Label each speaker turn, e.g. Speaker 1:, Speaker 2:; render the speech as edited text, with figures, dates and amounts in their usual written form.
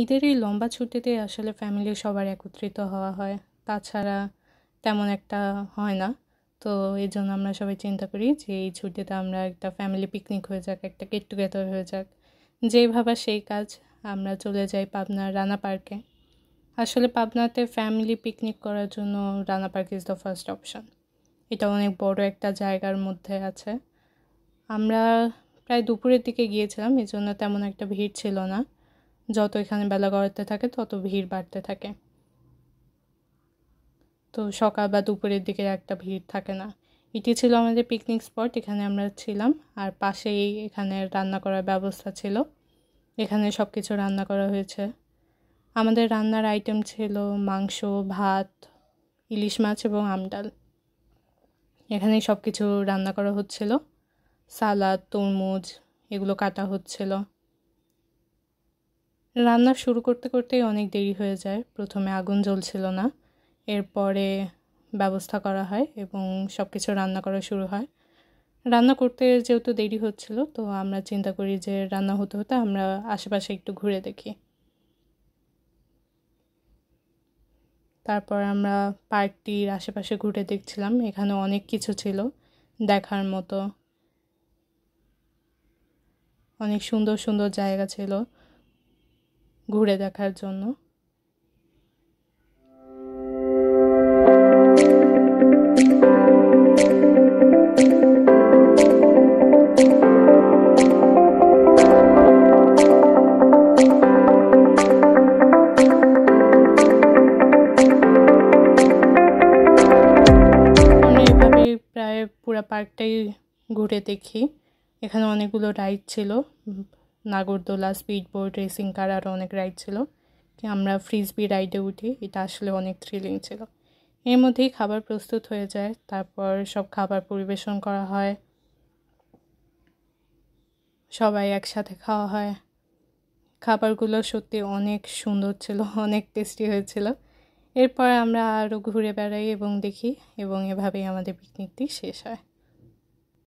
Speaker 1: ঈদের এই লম্বা ছুটিতে আসলে ফ্যামিলির সবার একত্রিত হওয়া হয়। তাছাড়া তেমন একটা হয় না। তো এজন্য আমরা সবাই চিন্তা করি যে এই ছুটিতে আমরা একটা ফ্যামিলি পিকনিক হয়ে যাক, একটা গেট টুগেদার হয়ে যাক। যেই ভাবা সেই কাজ, আমরা চলে যাই পাবনার রানা পার্কে। আসলে পাবনাতে ফ্যামিলি পিকনিক করার জন্য Rana park is the first option. এটা অনেক বড় একটা জায়গার মধ্যে আছে। আমরা প্রায় দুপুরের দিকে গিয়েছিলাম, এজন্য তেমন একটা ভিড় ছিল না। যত এখানে বেলা গড়াতে থাকে তত ভিড় বাড়তে থাকে। তো সকাল বা দুপুরের দিকে একটা ভিড় থাকে না। এটি ছিল আমাদের পিকনিক স্পট, এখানে আমরা ছিলাম। আর পাশেই এখানে রান্না করার ব্যবস্থা ছিল, এখানে সব কিছু রান্না করা হয়েছে। আমাদের রান্নার আইটেম ছিল মাংস, ভাত, ইলিশ মাছ এবং আমডাল। এখানেই সব কিছু রান্না করা হচ্ছিল। সালাদ, তরমুজ এগুলো কাটা হচ্ছিল। রান্না শুরু করতে করতেই অনেক দেরি হয়ে যায়। প্রথমে আগুন জ্বলছিল না, এরপরে ব্যবস্থা করা হয় এবং সব কিছু রান্না করা শুরু হয়। রান্না করতে যেহেতু দেরি হচ্ছিল, তো আমরা চিন্তা করি যে রান্না হতে হতে আমরা আশেপাশে একটু ঘুরে দেখি। তারপর আমরা পার্কটির আশেপাশে ঘুরে দেখছিলাম। এখানে অনেক কিছু ছিল দেখার মতো, অনেক সুন্দর সুন্দর জায়গা ছিল ঘুরে দেখার জন্য। প্রায় পুরো পার্কটাই ঘুরে দেখি। এখানে অনেকগুলো রাইড ছিল, নাগরদোলা, স্পিড বোট, রেসিং কার, আরও অনেক রাইড ছিল। আমরা ফ্রিসবি রাইডে উঠি, এটা আসলে অনেক থ্রিলিং ছিল। এর মধ্যেই খাবার প্রস্তুত হয়ে যায়, তারপর সব খাবার পরিবেশন করা হয়, সবাই একসাথে খাওয়া হয়। খাবারগুলো সত্যি অনেক সুন্দর ছিল, অনেক টেস্টি হয়েছিল। এরপর আমরা আরও ঘুরে বেড়াই এবং দেখি, এবং এভাবেই আমাদের পিকনিকটি শেষ হয়।